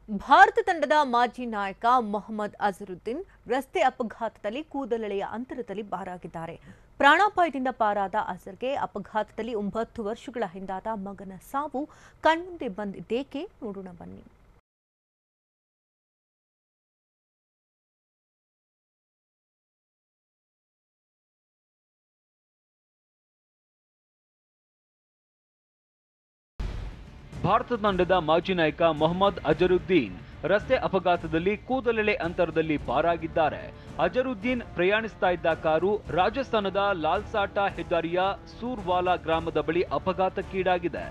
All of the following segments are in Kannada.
ಭಾರತ ತಂಡದ ಮಾಜಿ ನಾಯಕ ಮೊಹಮ್ಮದ್ ಅಜರುದ್ದೀನ್ ರಸ್ತೆ ಅಪಘಾತದಲ್ಲಿ ಕೂದಲೆಳೆಯ ಅಂತರದಲ್ಲಿ ಪಾರಾಗಿದ್ದಾರೆ. ಪ್ರಾಣಾಪಾಯದಿಂದ ಪಾರಾದ ಅಜರ್ಗೆ ಅಪಘಾತದಲ್ಲಿ 9 ವರ್ಷಗಳ ಹಿಂದಾದ ಮಗನ ಸಾವು ಕಣ್ಮುಂದೆ ಬಂದಿದ್ದೇಕೆ ನೋಡೋಣ ಬನ್ನಿ. ಭಾರತ ತಂಡದ ಮಾಜಿ ನಾಯಕ ಮೊಹಮ್ಮದ್ ಅಜರುದ್ದೀನ್ ರಸ್ತೆ ಅಪಘಾತದಲ್ಲಿ ಕೂದಲೆಳೆ ಅಂತರದಲ್ಲಿ ಪಾರಾಗಿದ್ದಾರೆ. ಅಜರುದ್ದೀನ್ ಪ್ರಯಾಣಿಸ್ತಾ ಇದ್ದ ಕಾರು ರಾಜಸ್ಥಾನದ ಲಾಲ್ಸಾಟಾ ಹೆದ್ದಾರಿಯ ಸೂರ್ವಾಲಾ ಗ್ರಾಮದ ಬಳಿ ಅಪಘಾತಕ್ಕೀಡಾಗಿದೆ.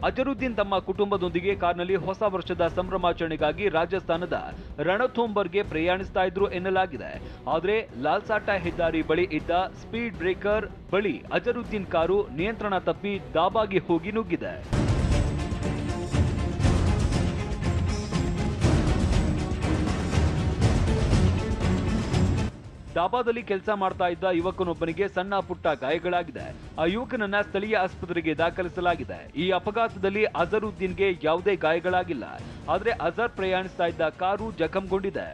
ಅಜರುದ್ದೀನ್ ತಮ್ಮ ಕುಟುಂಬದೊಂದಿಗೆ ಕಾರ್ನಲ್ಲಿ ಹೊಸ ವರ್ಷದ ಸಂಭ್ರಮಾಚರಣೆಗಾಗಿ ರಾಜಸ್ಥಾನದ ರಣಥಂಬೋರ್ಗೆ ಪ್ರಯಾಣಿಸ್ತಾ ಇದ್ರು ಎನ್ನಲಾಗಿದೆ. ಆದರೆ ಲಾಲ್ಸಾಟಾ ಹೆದ್ದಾರಿ ಬಳಿ ಇದ್ದ ಸ್ಪೀಡ್ ಬ್ರೇಕರ್ ಬಳಿ ಅಜರುದ್ದೀನ್ ಕಾರು ನಿಯಂತ್ರಣ ತಪ್ಪಿ ದಾಬಾಗಿ ಹೋಗಿ ನುಗ್ಗಿದೆ. ಡಾಬಾದಲ್ಲಿ ಕೆಲಸ ಮಾಡ್ತಾ ಇದ್ದ ಯುವಕನೊಬ್ಬನಿಗೆ ಸಣ್ಣ ಪುಟ್ಟ ಗಾಯಗಳಾಗಿದೆ. ಆ ಯುವಕನನ್ನ ಸ್ಥಳೀಯ ಆಸ್ಪತ್ರೆಗೆ ದಾಖಲಿಸಲಾಗಿದೆ. ಈ ಅಪಘಾತದಲ್ಲಿ ಅಜರುದ್ದೀನ್ಗೆ ಯಾವುದೇ ಗಾಯಗಳಾಗಿಲ್ಲ. ಆದರೆ ಅಜರ್ ಪ್ರಯಾಣಿಸ್ತಾ ಇದ್ದ ಕಾರು ಜಖಂಗೊಂಡಿದೆ.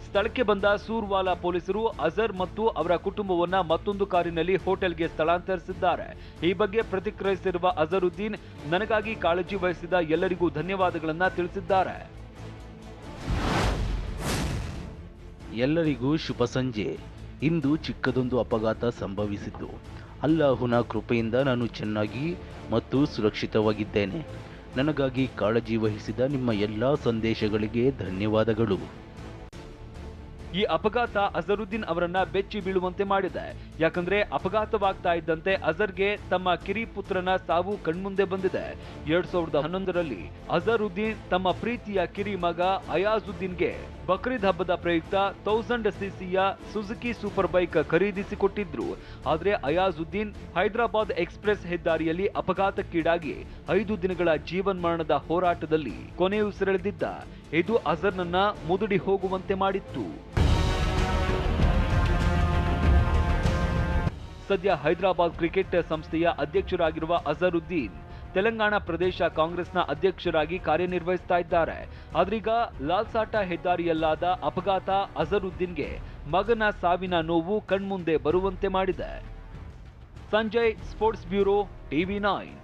ಸ್ಥಳಕ್ಕೆ ಬಂದ ಸೂರ್ವಾಲಾ ಪೊಲೀಸರು ಅಜರ್ ಮತ್ತು ಅವರ ಕುಟುಂಬವನ್ನ ಮತ್ತೊಂದು ಕಾರಿನಲ್ಲಿ ಹೋಟೆಲ್ಗೆ ಸ್ಥಳಾಂತರಿಸಿದ್ದಾರೆ. ಈ ಬಗ್ಗೆ ಪ್ರತಿಕ್ರಿಯಿಸಿರುವ ಅಜರುದ್ದೀನ್, ನನಗಾಗಿ ಕಾಳಜಿ ವಹಿಸಿದ ಎಲ್ಲರಿಗೂ ಧನ್ಯವಾದಗಳನ್ನ ತಿಳಿಸಿದ್ದಾರೆ. ಎಲ್ಲರಿಗೂ ಶುಭ ಸಂಜೆ. ಇಂದು ಚಿಕ್ಕದೊಂದು ಅಪಘಾತ ಸಂಭವಿಸಿದ್ದು. ಅಲ್ಲಾಹುನ ಕೃಪೆಯಿಂದ ನಾನು ಚೆನ್ನಾಗಿ ಮತ್ತು ಸುರಕ್ಷಿತವಾಗಿದ್ದೇನೆ. ನನಗಾಗಿ ಕಾಳಜಿ ವಹಿಸಿದ ನಿಮ್ಮ ಎಲ್ಲ ಸಂದೇಶಗಳಿಗೆ ಧನ್ಯವಾದಗಳು. ಈ ಅಪಘಾತ ಅಜರುದ್ದೀನ್ ಅವರನ್ನ ಬೆಚ್ಚಿ ಬೀಳುವಂತೆ ಮಾಡಿದೆ. ಯಾಕಂದ್ರೆ ಅಪಘಾತವಾಗ್ತಾ ಇದ್ದಂತೆ ಅಜರ್ಗೆ ತಮ್ಮ ಕಿರಿ ಪುತ್ರನ ಸಾವು ಕಣ್ಮುಂದೆ ಬಂದಿದೆ. 2011ರಲ್ಲಿ ಅಜರುದ್ದೀನ್ ತಮ್ಮ ಪ್ರೀತಿಯ ಕಿರಿ ಮಗ ಅಯಾಜುದ್ದೀನ್ಗೆ ಬಕ್ರೀದ್ ಹಬ್ಬದ ಪ್ರಯುಕ್ತ 1000cc ಸುಜುಕಿ ಸೂಪರ್ ಬೈಕ್ ಖರೀದಿಸಿಕೊಟ್ಟಿದ್ರು. ಆದ್ರೆ ಅಯಾಜುದ್ದೀನ್ ಹೈದರಾಬಾದ್ ಎಕ್ಸ್ಪ್ರೆಸ್ ಹೆದ್ದಾರಿಯಲ್ಲಿ ಅಪಘಾತಕ್ಕೀಡಾಗಿ 5 ದಿನಗಳ ಜೀವನ್ಮರಣದ ಹೋರಾಟದಲ್ಲಿ ಕೊನೆಯುಸಿರೆಳೆದಿದ್ದ. ಇದು ಅಜರ್ನನ್ನ ಮುದುಡಿ ಹೋಗುವಂತೆ ಮಾಡಿತ್ತು. ಸದ್ಯ ಹೈದರಾಬಾದ್ ಕ್ರಿಕೆಟ್ ಸಂಸ್ಥೆಯ ಅಧ್ಯಕ್ಷರಾಗಿರುವ ಅಜರುದ್ದೀನ್ ತೆಲಂಗಾಣ ಪ್ರದೇಶ ಕಾಂಗ್ರೆಸ್ನ ಅಧ್ಯಕ್ಷರಾಗಿ ಕಾರ್ಯನಿರ್ವಹಿಸ್ತಾ ಇದ್ದಾರೆ. ಆದ್ರೀಗ ಲಾಲ್ಸಾಟಾ ಹೆದ್ದಾರಿಯಲ್ಲಾದ ಅಪಘಾತ ಅಜರುದ್ದೀನ್ಗೆ ಮಗನ ಸಾವಿನ ನೋವು ಕಣ್ಮುಂದೆ ಬರುವಂತೆ ಮಾಡಿದೆ. Sanjay, sports bureau, TV9.